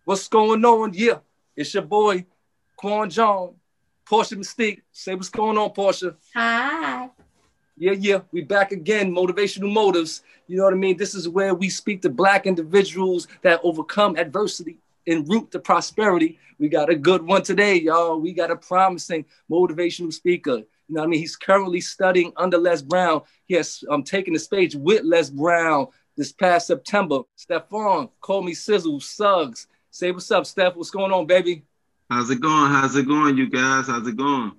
What's going on? Yeah, it's your boy, Quan John, Portia Mystique. Say what's going on, Portia. Hi. Yeah, we back again, Motivational Motives. You know what I mean? This is where we speak to Black individuals that overcome adversity en route to prosperity. We got a good one today, y'all. We got a promising motivational speaker. You know what I mean? He's currently studying under Les Brown. He has taken the stage with Les Brown this past September. Stephon, call me Sizzle'S, Suggs. Say what's up, Steph. What's going on, baby? How's it going? How's it going, you guys? How's it going?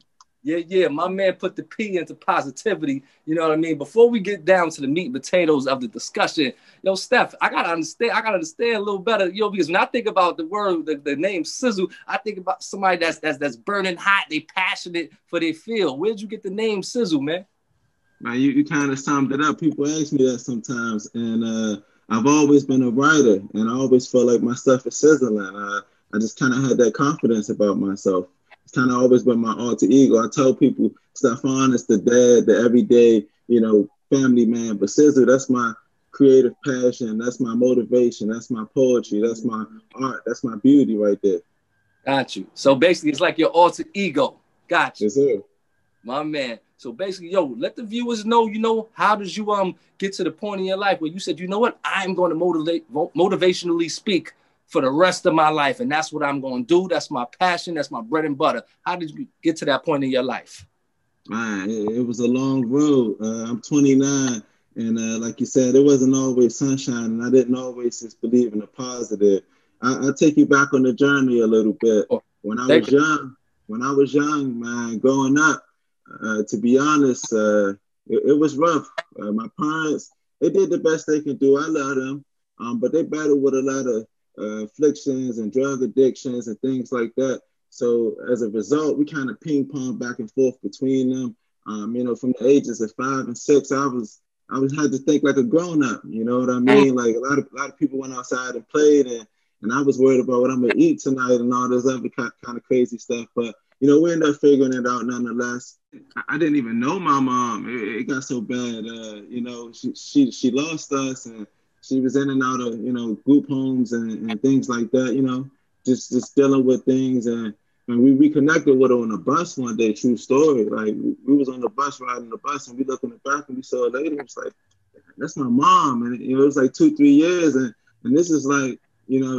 Yeah. My man put the P into positivity. You know what I mean? Before we get down to the meat and potatoes of the discussion, yo, Steph, I gotta understand a little better, because when I think about the word, the name Sizzle, I think about somebody that's burning hot. They passionate for their field. Where'd you get the name Sizzle, man? Man, you kind of summed it up. People ask me that sometimes, and I've always been a writer, and I always felt like my stuff is sizzling. I just kind of had that confidence about myself. It's kind of always been my alter ego. I tell people, Stephon is the dad, the everyday, family man. But Sizzle, that's my creative passion. That's my motivation. That's my poetry. That's my art. That's my beauty right there. Got you. So basically, it's like your alter ego. Got you. Yes, sir. My man. So basically, let the viewers know, how did you get to the point in your life where you said, you know what, I'm going to motivationally speak for the rest of my life, and that's what I'm going to do. That's my passion. That's my bread and butter. How did you get to that point in your life? Man, it was a long road. I'm 29, and like you said, it wasn't always sunshine, and I didn't always just believe in the positive. I'll take you back on the journey a little bit. When I was young, man, growing up, to be honest, it was rough. My parents, they did the best they could do. I love them, but they battled with a lot of afflictions and drug addictions and things like that. So as a result, we kind of ping pong back and forth between them. From the ages of 5 and 6, I had to think like a grown up. You know what I mean? Like a lot of people went outside and played, and I was worried about what I'm gonna eat tonight and all this other kind of crazy stuff. But we ended up figuring it out nonetheless. I didn't even know my mom. It got so bad. She lost us, and she was in and out of group homes and things like that. Just dealing with things, and we reconnected with her on the bus one day. True story. Like we was on the bus riding the bus, and we looked in the back and we saw a lady. It was like, that's my mom, and it was like 2-3 years, and this is like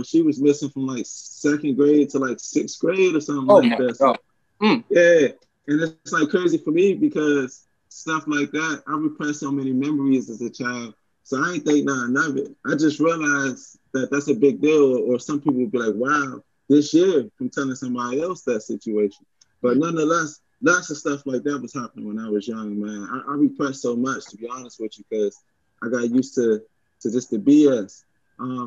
she was missing from like 2nd grade to like 6th grade or something like that. So, yeah, and it's like crazy for me because stuff like that, I repressed so many memories as a child. So I ain't think nothing of it. I just realized that that's a big deal, or some people would be like, wow, this year from telling somebody else that situation. But nonetheless, lots of stuff like that was happening when I was young, man. I repressed so much, to be honest with you, because I got used to just the BS.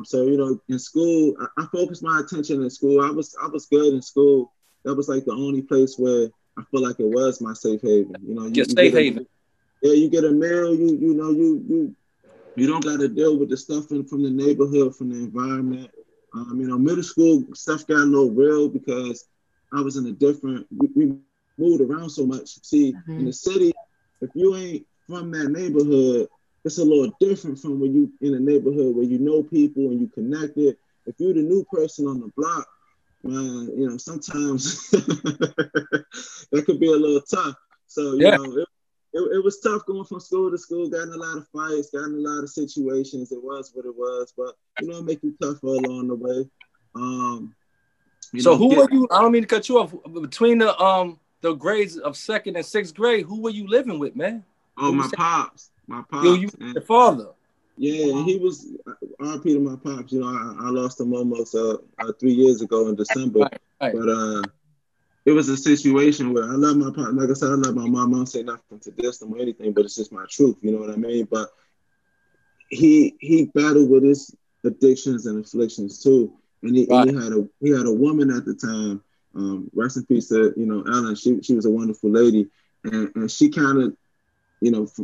So, in school, I focused my attention in school. I was good in school. That was like the only place where I feel like it was my safe haven. Your safe haven. You get a meal, you don't got to deal with the stuff from the neighborhood, from the environment. Middle school stuff got a little real because I was in a different, we moved around so much. See, in the city, if you ain't from that neighborhood, it's a little different from when you in a neighborhood where you know people and you connected. If you're the new person on the block, man, sometimes that could be a little tough. So, it was tough going from school to school, got in a lot of fights, got in a lot of situations. It was what it was, but, it make you tougher along the way. So who were you, I don't mean to cut you off, between the grades of 2nd and 6th grade, who were you living with, man? Oh, my pops. My pops. Your father. Yeah, he was RP to my pops. I lost him almost 3 years ago in December. Right. But it was a situation where I love my pops. Like I said, I love my mom. I don't say nothing to diss them or anything, but it's just my truth. You know what I mean? But he battled with his addictions and afflictions too. And he had a woman at the time. Rest in peace to Ellen. She was a wonderful lady, and she kind of,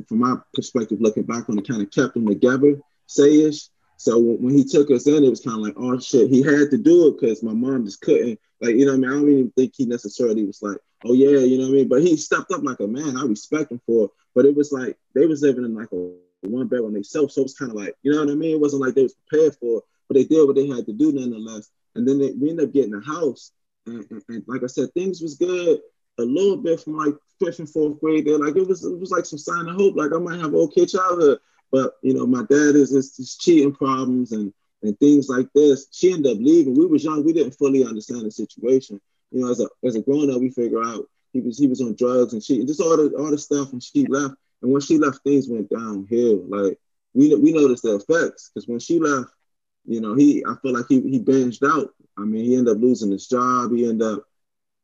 from my perspective, looking back on it, kind of kept them together, say-ish. So when he took us in, it was kind of like, oh shit, he had to do it because my mom just couldn't. Like, I don't even think he necessarily was like, oh yeah, But he stepped up like a man. I respect him for it. But it was like they was living in like a one bedroom themselves. So it was kind of like, it wasn't like they was prepared for it, but they did what they had to do nonetheless. and then we ended up getting a house. And like I said, things was good a little bit from like fifth and fourth grade there. Like it was like some sign of hope. Like I might have an okay childhood, but you know, my dad is cheating problems and things like this. She ended up leaving. We was young. We didn't fully understand the situation. You know, as a grown up, we figure out he was on drugs and and just all the stuff. And she left. And when she left, things went downhill. Like we noticed the effects because when she left, you know, I feel like he binged out. I mean, he ended up losing his job. He ended up,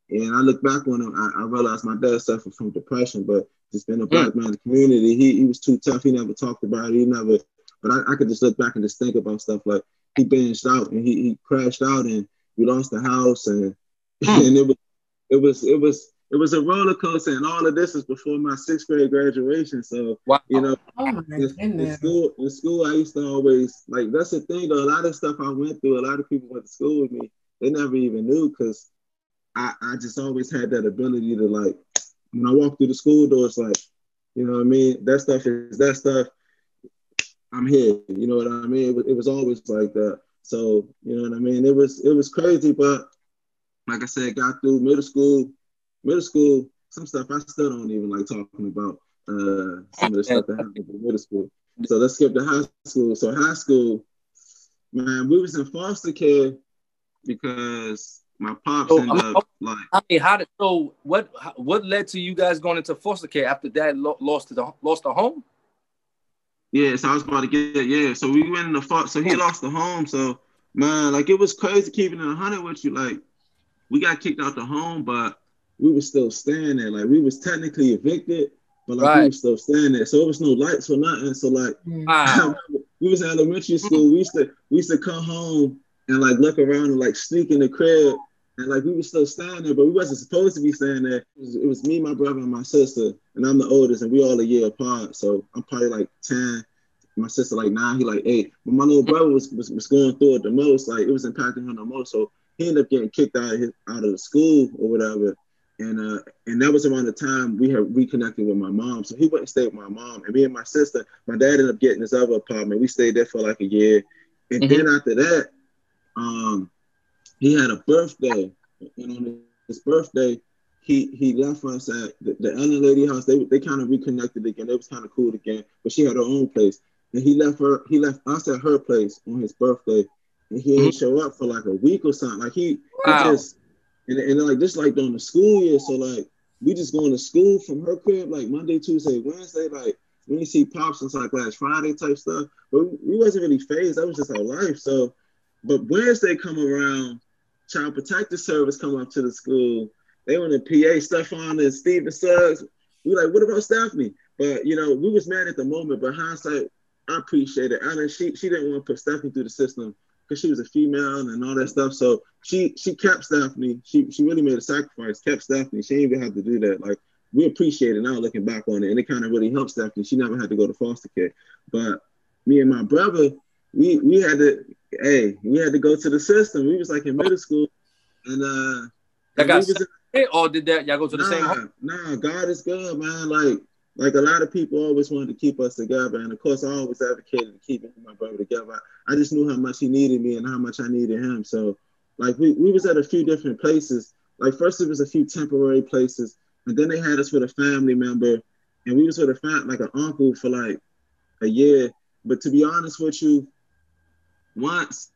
and I look back on him, I realized my dad suffered from depression, but just being a black man in the community, he was too tough. He never talked about it. He never, but I could just look back and just think about stuff like he binged out and he crashed out and we lost the house and and it was a roller coaster, and all of this is before my sixth grade graduation. So wow. You know, Oh in school, I used to always like that's the thing though. A lot of stuff I went through, a lot of people went to school with me, they never even knew because I just always had that ability to like when I walk through the school doors, like, you know what I mean? That stuff is that stuff. I'm here. You know what I mean? It was always like that. So, you know what I mean? It was crazy, but like I said, got through middle school, some stuff I still don't even like talking about. Some of the stuff that happened in middle school. So let's skip to high school. So high school, man, we was in foster care because my pops ended up like. I mean, what led to you guys going into foster care after dad lost a home? Yeah, so I was about to get yeah. So we went in the foster. So he lost the home. So man, like it was crazy keeping it 100 with you. Like we got kicked out the home, but we were still staying there. Like we was technically evicted, but like we were still staying there. So it was no lights or nothing. So like we was in elementary school. We used to come home and like look around and like sneak in the crib. And like we were still staying there, but we wasn't supposed to be staying there. It was me, my brother, and my sister, and I'm the oldest, and we all a year apart. So I'm probably like 10. My sister like 9, he like 8. But my little brother was going through it the most. Like it was impacting him the most. So he ended up getting kicked out of the school or whatever. And that was around the time we had reconnected with my mom. So he went and stayed with my mom. And me and my sister, my dad ended up getting this other apartment. We stayed there for like a year. And then after that, he had a birthday. And on his birthday, he left us at the Ellen lady house. They kind of reconnected again. It was kind of cool again. But she had her own place. And he left us at her place on his birthday. And he didn't show up for like a week or something. Like he just and like just like during the school year. So like we just going to school from her crib like Monday, Tuesday, Wednesday. Like we didn't see pops since like last Friday type stuff. But we wasn't really phased. That was just our life. So but Wednesday come around, Child Protective Service come up to the school. They went in PA, Stefan and Steven Suggs. We like, what about Stephanie? But you know, we was mad at the moment, but hindsight, I appreciate it. Alan, she didn't want to put Stephanie through the system because she was a female and all that stuff. So she kept Stephanie. She really made a sacrifice, kept Stephanie. She didn't even have to do that. Like we appreciate it now looking back on it. And it kind of really helped Stephanie. She never had to go to foster care. But me and my brother, we had to go to the system. We was like in middle school. And or did y'all go to the same home? Nah, God is good, man. Like a lot of people always wanted to keep us together. And of course, I always advocated to keep my brother together. I just knew how much he needed me and how much I needed him. So like we was at a few different places. Like first it was a few temporary places. And then they had us with a family member. And we was with like an uncle for like a year. But to be honest with you, once,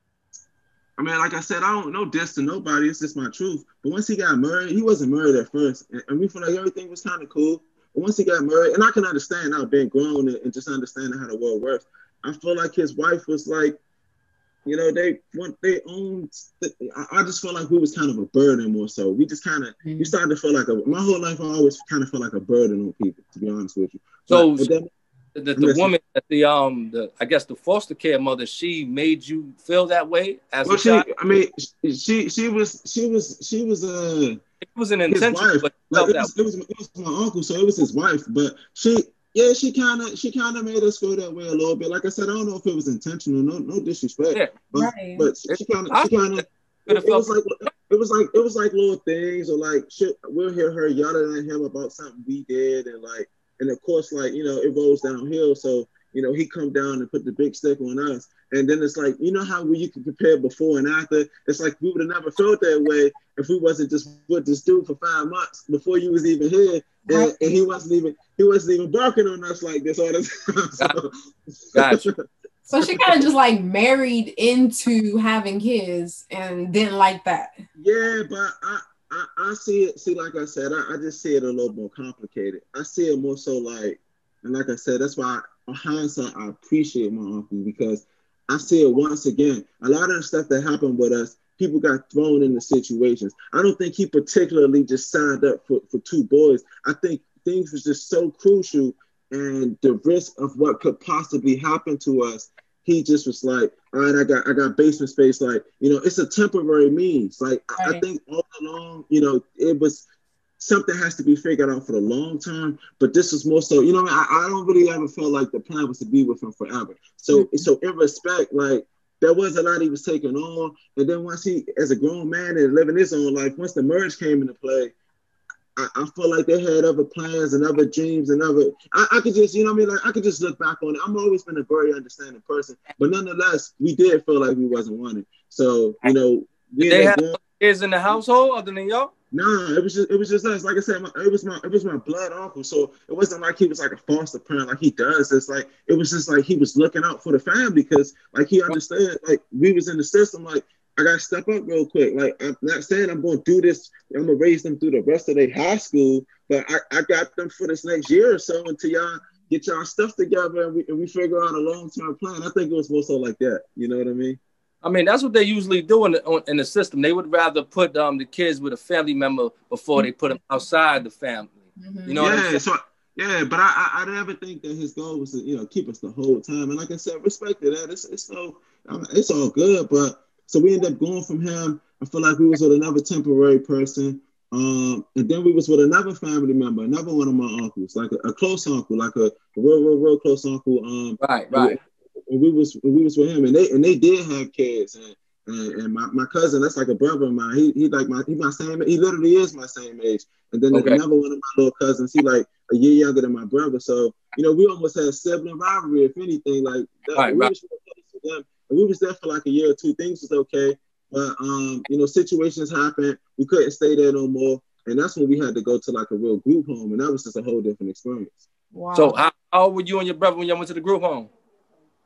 I mean, like I said, I don't know this to nobody. It's just my truth. But once he got married, he wasn't married at first. And we felt like everything was kind of cool. But once he got married, and I can understand now being grown and just understanding how the world works, I feel like his wife was like, you know, I just felt like we was kind of a burden more so. We just kind of, we started to feel like my whole life I always kind of felt like a burden on people, to be honest with you. So the woman, I guess the foster care mother, she made you feel that way as a child? I mean, she was it wasn't intentional, but like it was my uncle, so it was his wife. But she kind of made us feel that way a little bit. Like I said, I don't know if it was intentional, no disrespect. Yeah. But she kind of it was like little things, or like shit. We'll hear her yelling at him about something we did, and of course, like, you know, it rolls downhill. So, you know, he come down and put the big stick on us. And then it's like, you know how you can compare before and after? It's like we would have never felt that way if we wasn't just with this dude for 5 months before you was even here. And, and he wasn't even barking on us like this all the time. Gotcha. So she kind of just like married into having kids and didn't like that. Yeah, but I see it. See, like I said, I just see it a little more complicated. I see it more so like, and like I said, that's why on hindsight, I appreciate my uncle, because I see it once again. A lot of the stuff that happened with us, people got thrown into situations. I don't think he particularly just signed up for 2 boys. I think things was just so crucial, and the risk of what could possibly happen to us, he just was like, all right, I got basement space. Like, it's a temporary means. Like, right. I think all along, it was something has to be figured out for the long term. But this is more so, I don't really ever feel like the plan was to be with him forever. So, so in respect, like, there was a lot he was taking on. And then once he, as a grown man and living his own life, once the merge came into play, I feel like they had other plans and other dreams and I could just, like, I could just look back on it. I've always been a very understanding person, but nonetheless, we did feel like we wasn't wanted. So, did they have kids in the household other than y'all? Nah, it was just us. Like I said, it was my blood uncle. So it wasn't like he was like a foster parent like he does. It's like, it was just like he was looking out for the family, because like he understood, like we was in the system, like, I got to step up real quick. Like, I'm not saying I'm going to do this. I'm going to raise them through the rest of their high school, but I got them for this next year or so until y'all get y'all stuff together and we figure out a long-term plan. I think it was more so like that. You know what I mean? I mean, that's what they usually do in the system. They would rather put the kids with a family member before they put them outside the family. Mm-hmm. You know what I'm saying? So, yeah, but I never think that his goal was to, keep us the whole time. And like I said, respect to that. It's all good, but so we ended up going from him. I feel like we was with another temporary person. And then we was with another family member, another one of my uncles, like a close uncle, like a real close uncle. Right. And we was with him, and they did have kids. And my cousin, that's like a brother of mine. He my same. He literally is my same age. And then another one of my little cousins, he like a year younger than my brother. So we almost had sibling rivalry, if anything. Like that. Right. Was with them. And we was there for like a year or two. Things was okay, but situations happened. We couldn't stay there no more, and that's when we had to go to like a real group home, and that was just a whole different experience. Wow. So how old were you and your brother when y'all went to the group home?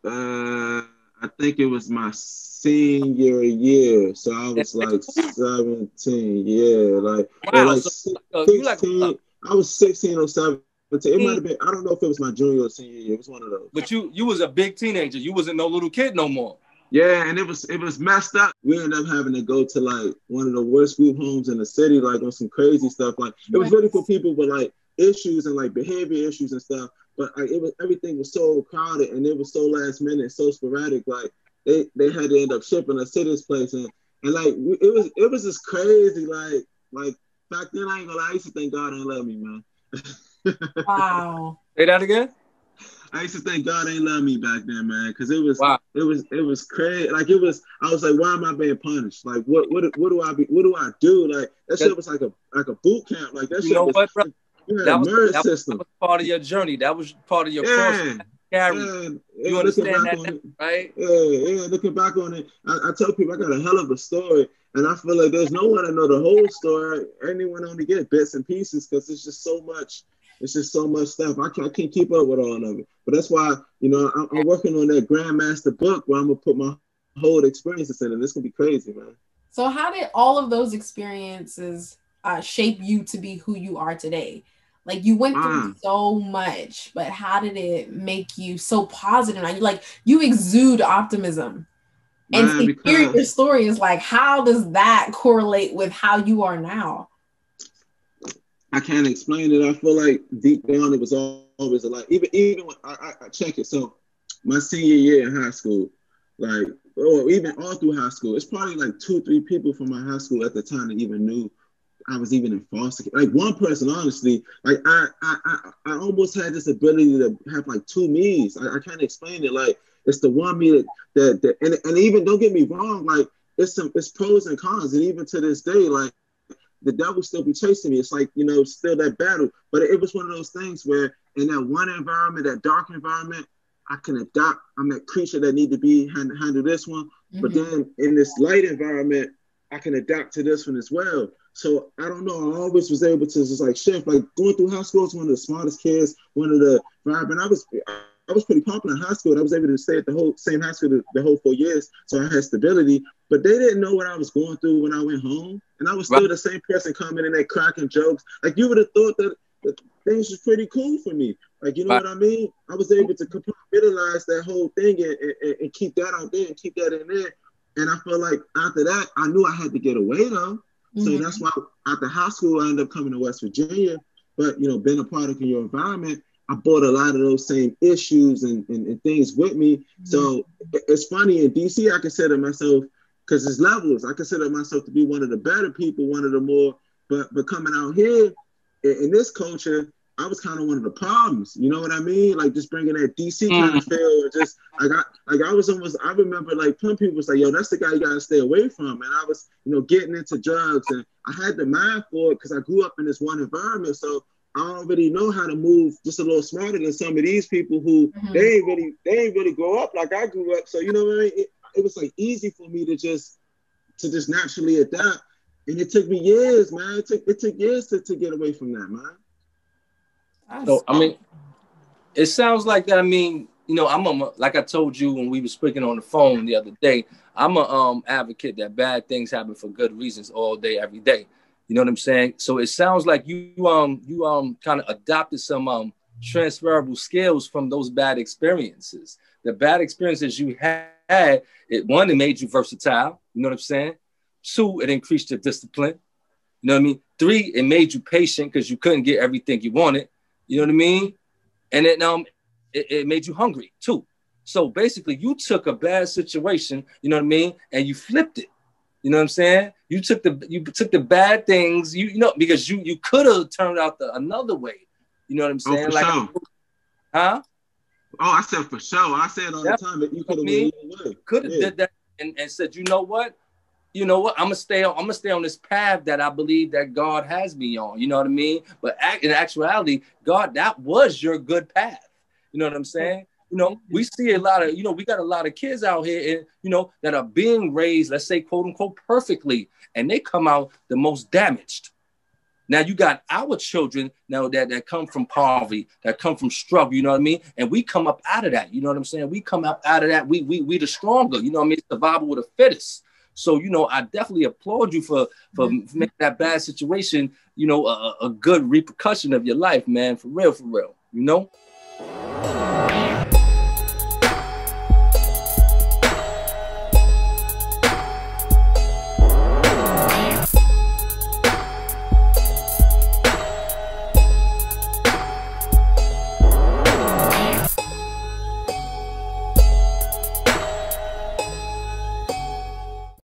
I think it was my senior year, so I was like 17. Yeah, like, wow. Like 16. I was 16 or 17. It might have been. I don't know if it was my junior or senior year. It was one of those. But you was a big teenager. You wasn't no little kid no more. Yeah, and it was messed up. We ended up having to go to like one of the worst group homes in the city, like on some crazy stuff. Like it was really for people with like issues and like behavior issues and stuff. But like, everything was so crowded and it was so last minute, so sporadic. Like they had to end up shipping us to this place, and like it was just crazy. Like back then, I ain't gonna lie, I used to think God ain't love me, man. Wow. Say that again. I used to think God ain't love me back then, man, because it was crazy. Like I was like, why am I being punished? Like what do I do? Like that shit was like a boot camp. Like that shit was. What, that was part of your journey. That was part of your process. You understand that, right? Yeah. Looking back on it, I tell people I got a hell of a story, and I feel like there's no one to know the whole story. Anyone only get bits and pieces because it's just so much. It's just so much stuff. I can't keep up with all of it. But that's why, I'm working on that Grandmaster book where I'm gonna put my whole experiences in it. It's gonna be crazy, man. So how did all of those experiences shape you to be who you are today? Like you went through so much, but how did it make you so positive? You exude optimism. And to hear your story is like, how does that correlate with how you are now? I can't explain it. I feel like deep down it was always a lot. Even when I check it. So my senior year in high school, or even all through high school, it's probably like 2-3 people from my high school at the time that even knew I was even in foster care. Like one person, honestly, like I almost had this ability to have like 2 me's. I can't explain it. Like it's the one me that and even don't get me wrong, like it's pros and cons, and even to this day, like the devil still be chasing me. It's like, still that battle. But it was one of those things where in that one environment, that dark environment, I can adapt. I'm that creature that need to be handle this one. But then in this light environment, I can adapt to this one as well. So I don't know. I always was able to just like shift. Like going through high school, I was one of the smartest kids, one of the vibrant. I was pretty popular in high school. I was able to stay at the whole same high school the whole 4 years, so I had stability. But they didn't know what I was going through when I went home, and I was still the same person coming in there cracking jokes. Like you would have thought that things was pretty cool for me. Like you know what I mean? I was able to compartmentalize that whole thing and keep that out there and keep that in there. And I feel like after that, I knew I had to get away though. So that's why after high school, I ended up coming to West Virginia. But you know, being a product of your environment, I brought a lot of those same issues and things with me. So it's funny, in DC, I consider myself, because there's levels, I consider myself to be one of the better people, one of the more, but coming out here, in this culture, I was kind of one of the problems. You know what I mean? Like just bringing that DC kind of feel, just I was almost. I remember like some people was like, "Yo, that's the guy you gotta stay away from." And I was, you know, getting into drugs, and I had the mind for it because I grew up in this one environment. So I already know how to move just a little smarter than some of these people who they ain't really grow up like I grew up. So you know what I mean? It was like easy for me to just naturally adapt. And it took me years, man. It took years to get away from that, man. So I mean, it sounds like that. I mean, you know, like I told you when we were speaking on the phone the other day, I'm a advocate that bad things happen for good reasons all day, every day. You know what I'm saying? So it sounds like you kind of adopted some transferable skills from those bad experiences. The bad experiences you had, it made you versatile. You know what I'm saying? 2, it increased your discipline. You know what I mean? 3, it made you patient because you couldn't get everything you wanted. You know what I mean? And then it made you hungry too. So basically, you took a bad situation, you know what I mean, and you flipped it. You know what I'm saying? You took the bad things, you know, because you could have turned out another way. You know what I'm saying? Oh, for sure. Huh? Oh, I said for sure. I said all the time that you could have went either way. Could have did that and said, you know what? I'm gonna stay on this path that I believe that God has me on. You know what I mean? But in actuality, God, that was your good path. You know what I'm saying? You know, we see a lot of, you know, we got a lot of kids out here, and you know, that are being raised, let's say, quote unquote, perfectly, and they come out the most damaged. Now you got our children now that come from poverty, that come from struggle, you know what I mean? And we come up out of that, you know what I'm saying? We come up out of that, we the stronger, you know what I mean? Survival with the fittest. So, you know, I definitely applaud you for making that bad situation, you know, a good repercussion of your life, man, for real, you know?